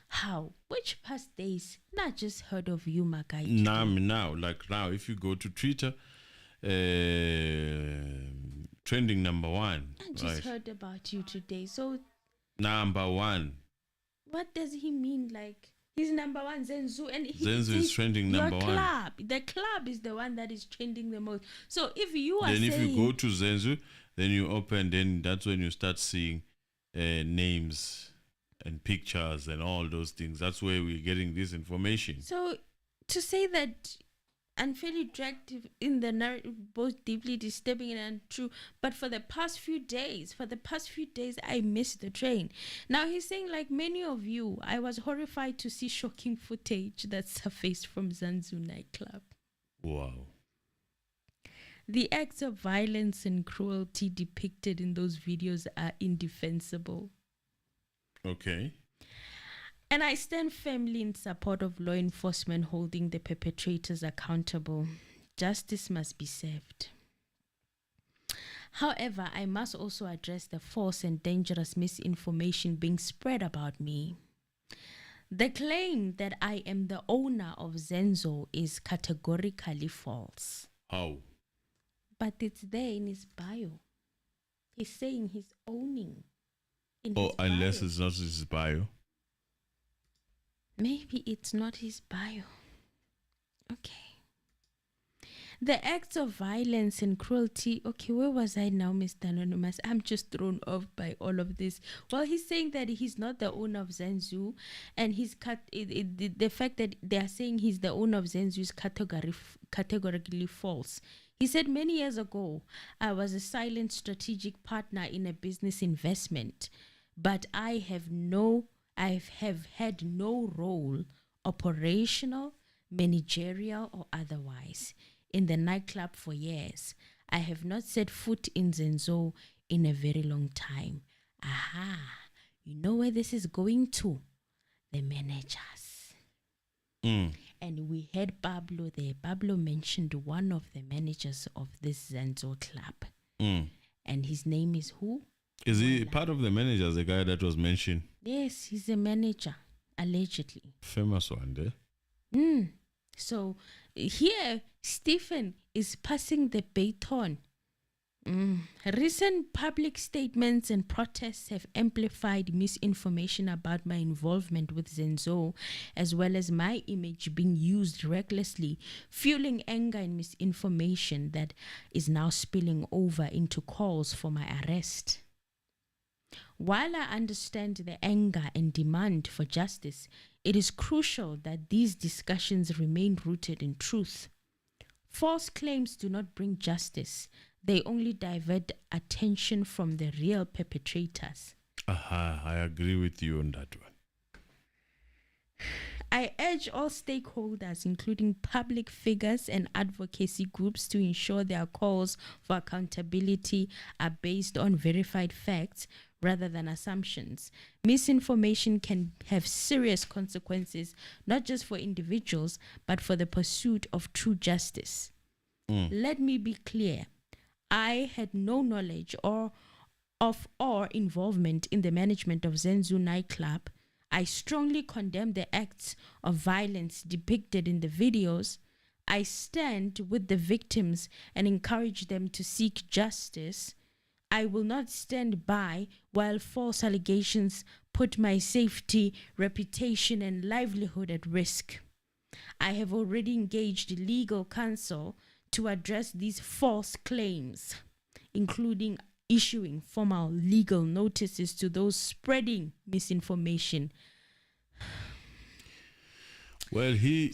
How? Which past days? Not just heard of you, Magai. Now, if you go to Twitter, trending number 1. I just heard about you today. So number 1. What does he mean? Like, He's number one, Zanzou, and Zanzou is trending number one. The club is the one that is trending the most. So if you are then saying, if you go to Zanzou, then you open, then that's when you start seeing names and pictures and all those things. That's where we're getting this information. So to say that unfairly dragged in the narrative, both deeply disturbing and untrue, but for the past few days, I missed the train. Now he's saying, like many of you, I was horrified to see shocking footage that surfaced from Zanzou nightclub. Wow. The acts of violence and cruelty depicted in those videos are indefensible. Okay. And I stand firmly in support of law enforcement holding the perpetrators accountable. Justice must be served. However, I must also address the false and dangerous misinformation being spread about me. The claim that I am the owner of Senzo is categorically false. How? But it's there in his bio. He's saying he's owning. In his unless bio. it's not his bio. Maybe it's not his bio. Okay. The acts of violence and cruelty. Okay, where was I now, Mr. Anonymous? I'm just thrown off by all of this. Well, he's saying that he's not the owner of Zanzou, and the fact that they are saying he's the owner of Zanzou is categorically false. He said many years ago, I was a silent strategic partner in a business investment, but I have had no role, operational, managerial, or otherwise, in the nightclub for years. I have not set foot in Zanzou in a very long time. Aha, you know where this is going to? The managers. And we had Pablo there. Pablo mentioned one of the managers of this Zanzou club. And his name is who? Is he part of the managers, the guy that was mentioned? Yes, he's a manager, allegedly. Famous one there. So here, Stephen is passing the baton. Recent public statements and protests have amplified misinformation about my involvement with Zanzou, as well as my image being used recklessly, fueling anger and misinformation that is now spilling over into calls for my arrest. While I understand the anger and demand for justice, it is crucial that these discussions remain rooted in truth. False claims do not bring justice. They only divert attention from the real perpetrators. I agree with you on that one. I urge all stakeholders, including public figures and advocacy groups, to ensure their calls for accountability are based on verified facts rather than assumptions. Misinformation can have serious consequences, not just for individuals, but for the pursuit of true justice. Let me be clear. I had no knowledge or involvement in the management of Zanzou nightclub. I strongly condemn the acts of violence depicted in the videos. I stand with the victims and encourage them to seek justice. I will not stand by while false allegations put my safety, reputation, and livelihood at risk. I have already engaged legal counsel to address these false claims, including issuing formal legal notices to those spreading misinformation. Well, he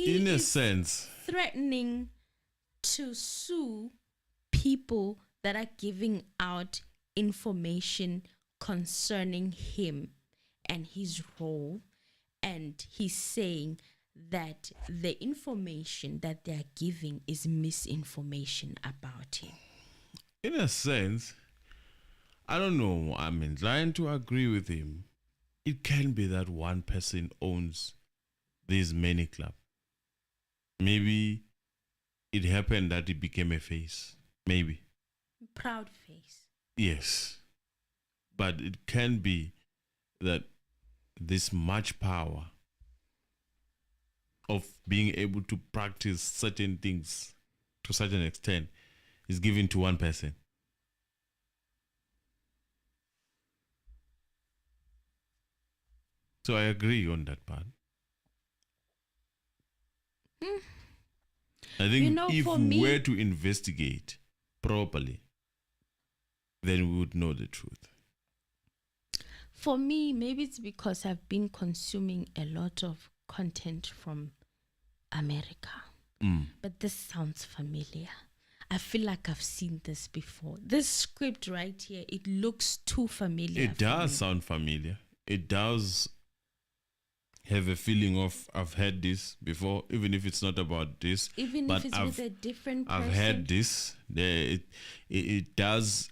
in a sense, threatening to sue people that are giving out information concerning him and his role, and he's saying that the information that they are giving is misinformation about him. In a sense, I don't know, I'm inclined to agree with him. It can be that one person owns this many club. Maybe it happened that it became a face. Maybe. Proud face. Yes. But it can be that this much power of being able to practice certain things to such an extent is given to one person. So I agree on that part. I think You know, if for we me- were to investigate properly, then we would know the truth. For me, maybe it's because I've been consuming a lot of content from America. But this sounds familiar. I feel like I've seen this before. This script right here, it looks too familiar. It does sound familiar. It does have a feeling of I've heard this before, even if it's not about this. Even but if it's with a different person. I've heard this. It does.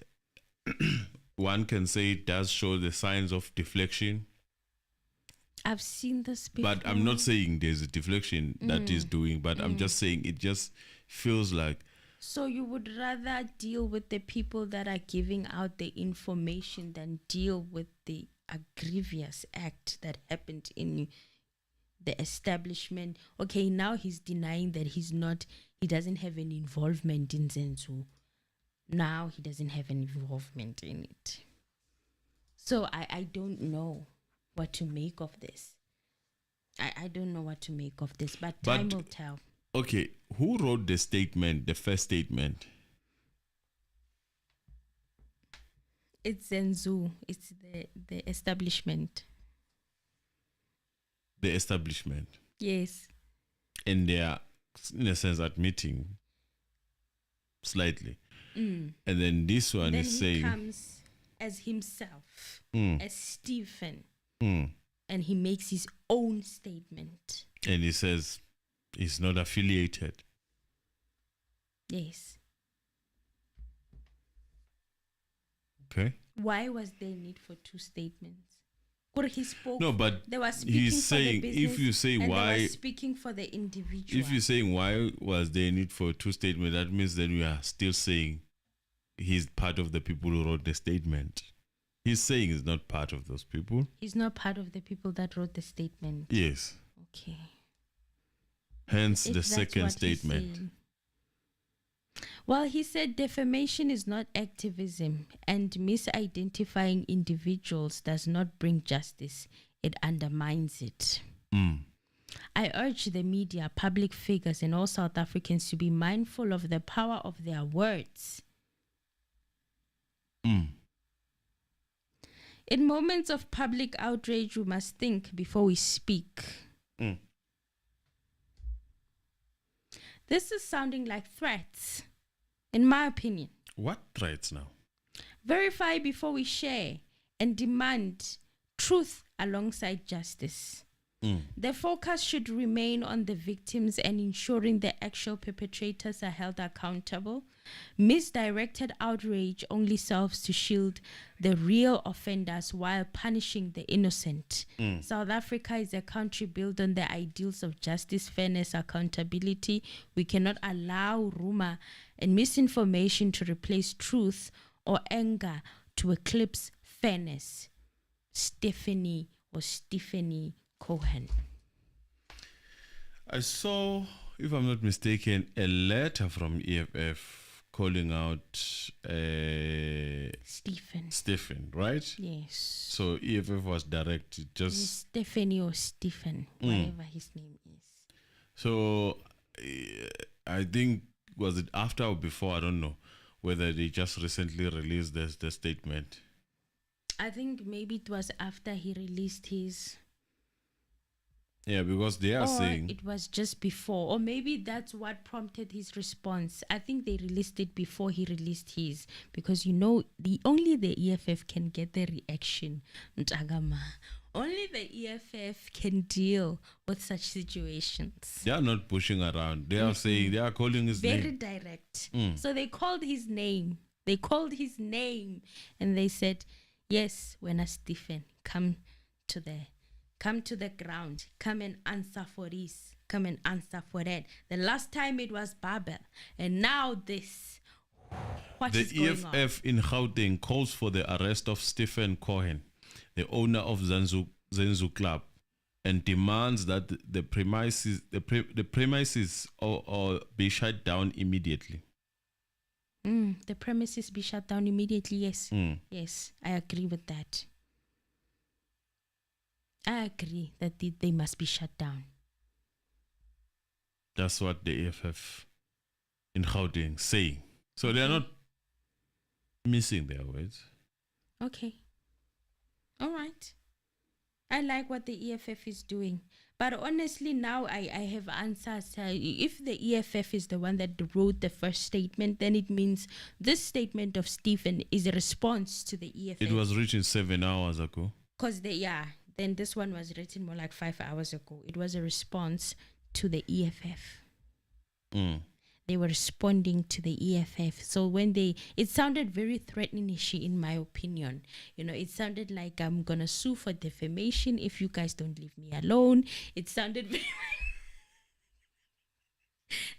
One can say it does show the signs of deflection. I've seen this before. But I'm not saying there's a deflection that is doing, but I'm just saying it just feels like. So you would rather deal with the people that are giving out the information than deal with the egregious act that happened in the establishment. Okay, now he's denying that he doesn't have any involvement in Zanzou. Now he doesn't have any involvement in it. So I don't know what to make of this. I don't know what to make of this, but time will tell. Okay, who wrote the statement, the first statement? It's Zanzou. It's the establishment. The establishment. Yes. And they are, in a sense, admitting slightly. And then this one Then is he saying... comes as himself, as Stephen, and he makes his own statement. And he says he's not affiliated. Yes. Okay. Why was there need for two statements? Could he spoke? No, but they were speaking he's for saying, the business, if you say and why, they were speaking for the individual. if you're saying why was there need for two statements, that means then we are still saying he's part of the people who wrote the statement. He's saying he's not part of those people. He's not part of the people that wrote the statement. Yes. Okay. Hence If the that's second what he's statement. saying. Well, he said defamation is not activism, and misidentifying individuals does not bring justice. It undermines it. I urge the media, public figures, and all South Africans to be mindful of the power of their words. In moments of public outrage, we must think before we speak. This is sounding like threats, in my opinion. What threats now? Verify before we share and demand truth alongside justice. The focus should remain on the victims and ensuring the actual perpetrators are held accountable. Misdirected outrage only serves to shield the real offenders while punishing the innocent. South Africa is a country built on the ideals of justice, fairness, accountability. We cannot allow rumor and misinformation to replace truth or anger to eclipse fairness. Stephanie Cohen. I saw, if I'm not mistaken, a letter from EFF calling out Stephen, right? Yes. So EFF was directed just... Stephanie or Stephen, whatever his name is. So I think, was it after or before? I don't know whether they just recently released the statement. I think maybe it was after he released his... Yeah, because they are saying... it was just before. Or maybe that's what prompted his response. I think they released it before he released his. Because, only the EFF can get the reaction. Ntagama. Only the EFF can deal with such situations. They are not pushing around. They are saying, they are calling his name. Very direct. So they called his name. And they said, yes, when Stephen, come to the ground. Come and answer for this. Come and answer for that. The last time it was Babel. And now this. What is going on? The EFF in Gauteng calls for the arrest of Stephen Cohen, the owner of Zanzou Club, and demands that the premises or be shut down immediately. The premises be shut down immediately, yes. Yes, I agree with that. I agree that they must be shut down. That's what the EFF in Gauteng saying. So they are not missing their words. Okay. All right. I like what the EFF is doing. But honestly, now I have answers. If the EFF is the one that wrote the first statement, then it means this statement of Stephen is a response to the EFF. It was written 7 hours ago. Because then this one was written more like 5 hours ago. It was a response to the EFF. They were responding to the EFF. So when it sounded very threatening-ish in my opinion. It sounded like I'm going to sue for defamation if you guys don't leave me alone. It sounded very...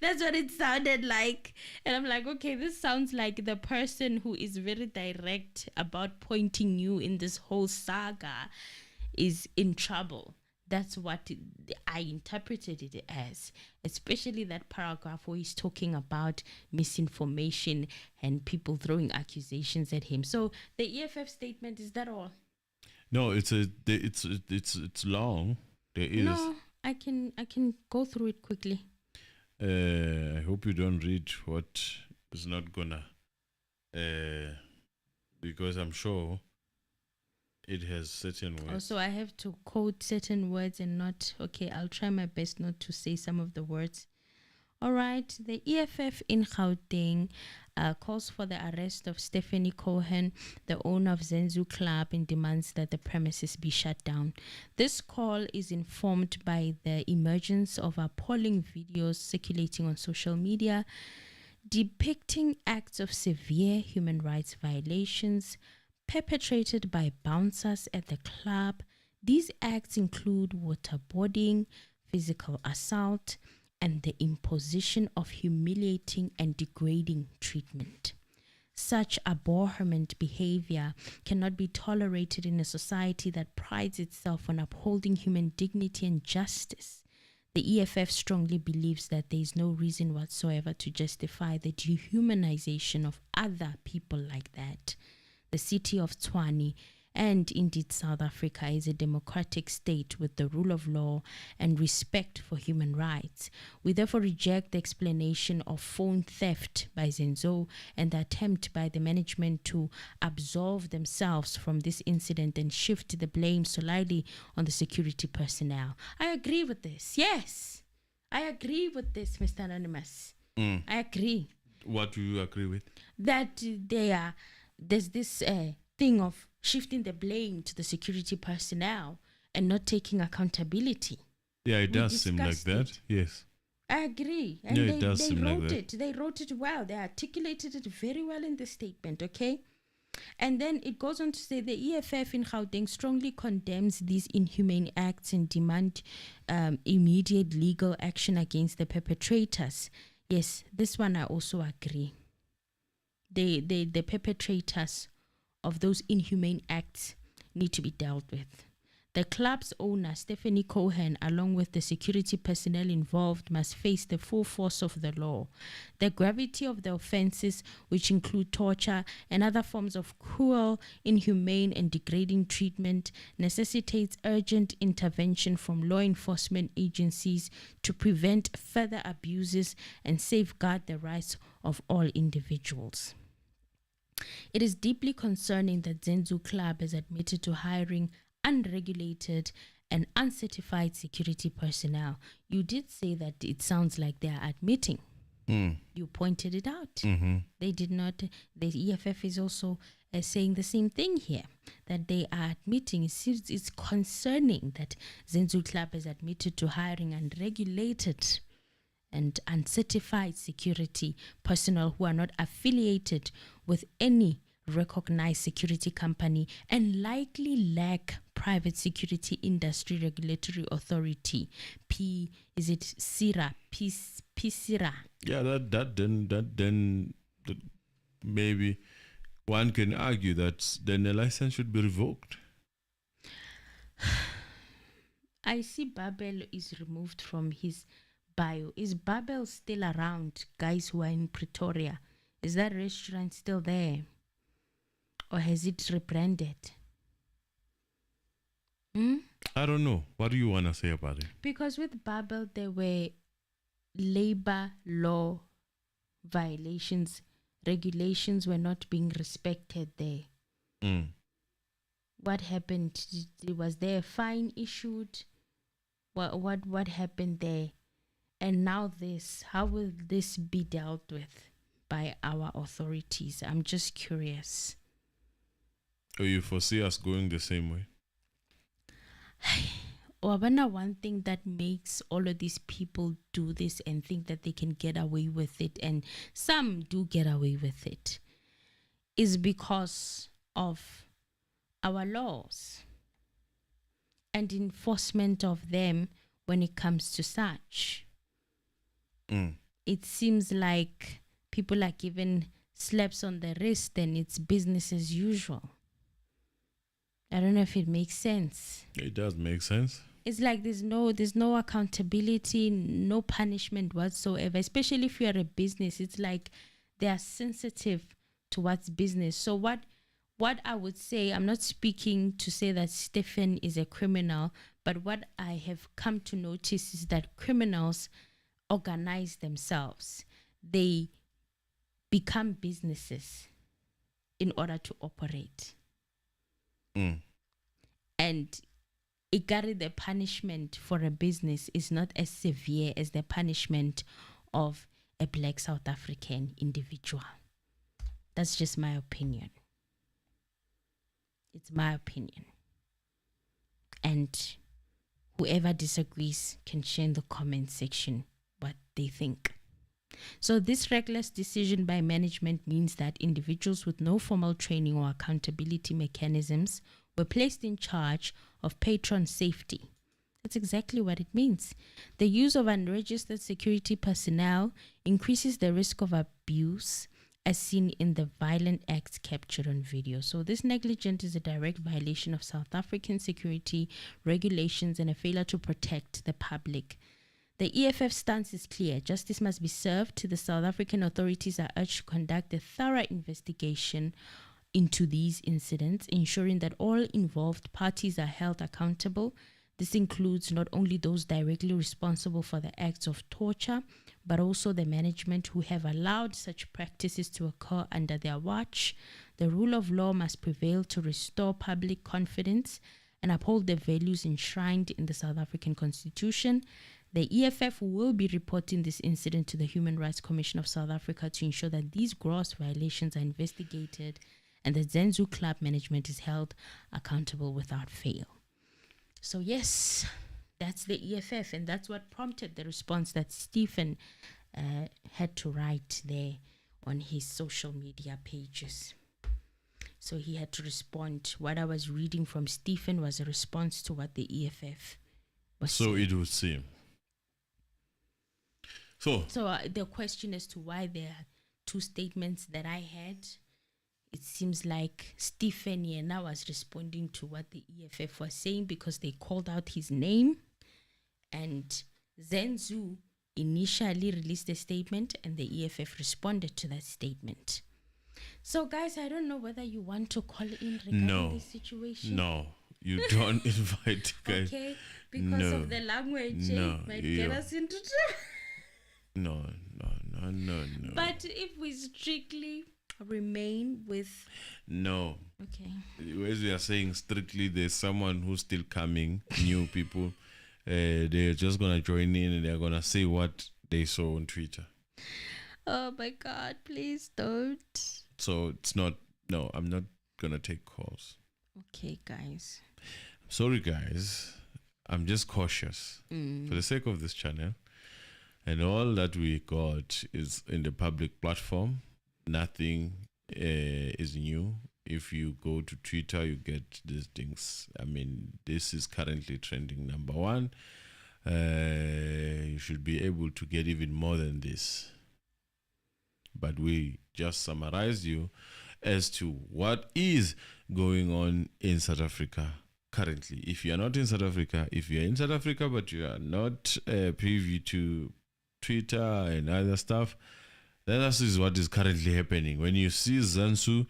That's what it sounded like. And I'm like, okay, this sounds like the person who is very direct about pointing you in this whole saga is in trouble. That's what I interpreted it as, especially that paragraph where he's talking about misinformation and people throwing accusations at him. So the EFF statement, is that all? No, it's long. There is. No, I can go through it quickly. I hope you don't read what is not gonna, because I'm sure it has certain words. Also, I have to quote certain words and not... Okay, I'll try my best not to say some of the words. All right. The EFF in Gauteng calls for the arrest of Stephanie Cohen, the owner of Zanzou Club, and demands that the premises be shut down. This call is informed by the emergence of appalling videos circulating on social media depicting acts of severe human rights violations perpetrated by bouncers at the club. These acts include waterboarding, physical assault, and the imposition of humiliating and degrading treatment. Such abhorrent behavior cannot be tolerated in a society that prides itself on upholding human dignity and justice. The EFF strongly believes that there is no reason whatsoever to justify the dehumanization of other people like that. The city of Tshwane, and indeed South Africa, is a democratic state with the rule of law and respect for human rights. We therefore reject the explanation of phone theft by Senzo and the attempt by the management to absolve themselves from this incident and shift the blame solely on the security personnel. I agree with this. Yes, I agree with this, Mr. Anonymous. I agree. What do you agree with? That there's this thing of shifting the blame to the security personnel and not taking accountability. Yeah, it does seem like that. Yes. I agree. And it does seem like that. They wrote it well. They articulated it very well in the statement, okay? And then it goes on to say the EFF in Gauteng strongly condemns these inhumane acts and demand immediate legal action against the perpetrators. Yes, this one I also agree. The perpetrators of those inhumane acts need to be dealt with. The club's owner, Stephanie Cohen, along with the security personnel involved, must face the full force of the law. The gravity of the offenses, which include torture and other forms of cruel, inhumane, and degrading treatment, necessitates urgent intervention from law enforcement agencies to prevent further abuses and safeguard the rights of all individuals. It is deeply concerning that Zanzou Club has admitted to hiring unregulated and uncertified security personnel. You did say that it sounds like they are admitting. You pointed it out. They did not. The EFF is also saying the same thing here, that they are admitting. It's concerning that Zanzou Club has admitted to hiring unregulated and uncertified security personnel who are not affiliated with any recognized security company and likely lack private security industry regulatory authority. Is it CIRA? PCIRA? Yeah, that maybe one can argue that then the license should be revoked. I see Babel is removed from his bio. Is Babel still around, guys who are in Pretoria? Is that restaurant still there? Or has it rebranded? I don't know. What do you want to say about it? Because with Babel, there were labor law violations, regulations were not being respected there. What happened? Was there a fine issued? What happened there? And now this, how will this be dealt with by our authorities? I'm just curious. Or you foresee us going the same way? Wabana, one thing that makes all of these people do this and think that they can get away with it, and some do get away with it, is because of our laws and enforcement of them when it comes to such. It seems like people are given slaps on the wrist and it's business as usual. I don't know if it makes sense. It does make sense. It's like there's no accountability, no punishment whatsoever, especially if you're a business. It's like they are sensitive towards business. So what I would say, I'm not speaking to say that Stephen is a criminal, but what I have come to notice is that criminals organize themselves. They become businesses in order to operate. And the punishment for a business is not as severe as the punishment of a black South African individual. That's just my opinion. It's my opinion. And whoever disagrees can share in the comment section what they think. So this reckless decision by management means that individuals with no formal training or accountability mechanisms were placed in charge of patron safety. That's exactly what it means. The use of unregistered security personnel increases the risk of abuse, as seen in the violent acts captured on video. So this negligence is a direct violation of South African security regulations and a failure to protect the public. The EFF stance is clear. Justice must be served. The South African authorities are urged to conduct a thorough investigation into these incidents, ensuring that all involved parties are held accountable. This includes not only those directly responsible for the acts of torture, but also the management who have allowed such practices to occur under their watch. The rule of law must prevail to restore public confidence and uphold the values enshrined in the South African Constitution. The EFF will be reporting this incident to the Human Rights Commission of South Africa to ensure that these gross violations are investigated and the Zanzou club management is held accountable without fail. So yes, that's the EFF, and that's what prompted the response that Stephen had to write there on his social media pages. So he had to respond. What I was reading from Stephen was a response to what the EFF was saying. So it would seem. So the question as to why there are two statements that I had, it seems like Stephen Yena was responding to what the EFF was saying because they called out his name, and Zanzou initially released a statement and the EFF responded to that statement. So guys, I don't know whether you want to call in regarding this situation. No, you don't invite guys. Okay, because of the language, might get us into trouble. No. But if we strictly remain with... No. Okay. As we are saying, strictly, there's someone who's still coming, new people. They're just going to join in and they're going to say what they saw on Twitter. Oh my God, please don't. So it's not... No, I'm not going to take calls. Okay, guys. Sorry, guys. I'm just cautious. For the sake of this channel. And all that we got is in the public platform. Nothing is new. If you go to Twitter, you get these things. I mean, this is currently trending number 1. You should be able to get even more than this. But we just summarized you as to what is going on in South Africa currently. If you are not in South Africa, if you are in South Africa but you are not privy to Twitter and other stuff, then this is what is currently happening. When you see Zanzou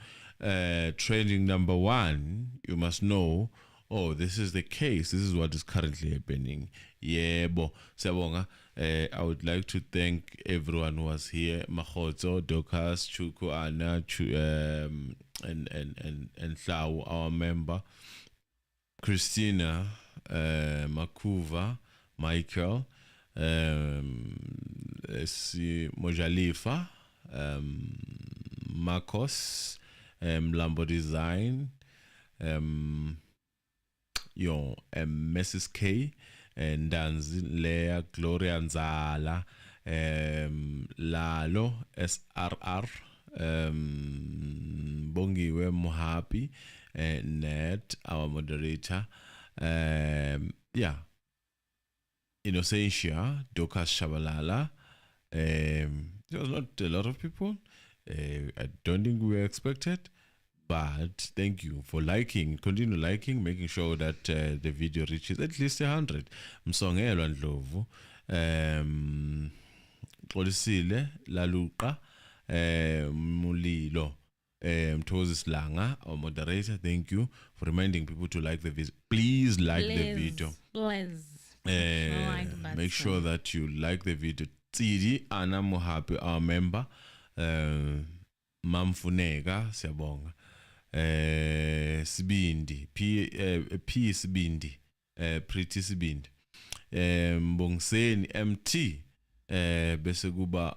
trending number 1, you must know, oh, this is the case. This is what is currently happening. Yebo, siyabonga. I would like to thank everyone who was here. Mahoto, Dokas, Chuku, Anna, and Lau, our member. Christina, Makuva, Michael, Mojalifa, Marcos, Lambo Design, Mrs. K, and Danzi, Leah, Gloria Nzala, Lalo, SRR, Bongiwe Mohapi, Ned, our moderator, Innocentia, Dokas Shabalala. There was not a lot of people. I don't think we were expected. But thank you for liking, continue liking, making sure that the video reaches at least 100. Msongelwa Ndlovu, Xolisile, Laluqa, Mulilo, Mthozi Langa, our moderator. Thank you for reminding people to like the video. Please like the video. Make sure that you like the video. Tsidi Anna Mohapi, our member. Mamfuneka, siyabonga. Sibindi, P Sibindi, Pretty Sibindi. Mbongiseni MT, bese kuba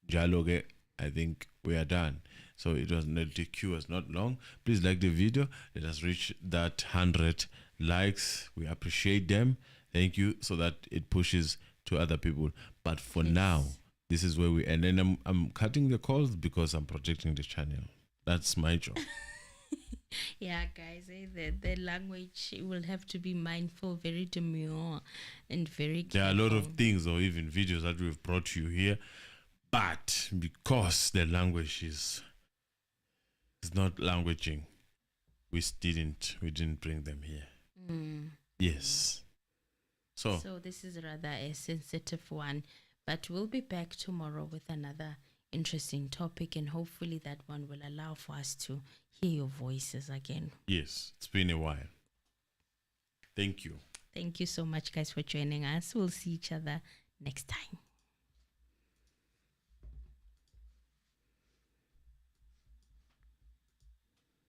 Jaloge. I think we are done. So the queue was not long. Please like the video. Let us reach that 100 likes. We appreciate them. Thank you, so that it pushes to other people. But for now, this is where we end. And I'm cutting the calls because I'm protecting the channel. That's my job. Yeah, guys, the language will have to be mindful, very demure, and very careful. There are a lot of things or even videos that we've brought to you here, but because the language is not languaging, we didn't bring them here. Yes. So this is rather a sensitive one, but we'll be back tomorrow with another interesting topic, and hopefully that one will allow for us to hear your voices again. Yes, it's been a while. Thank you. Thank you so much, guys, for joining us. We'll see each other next time.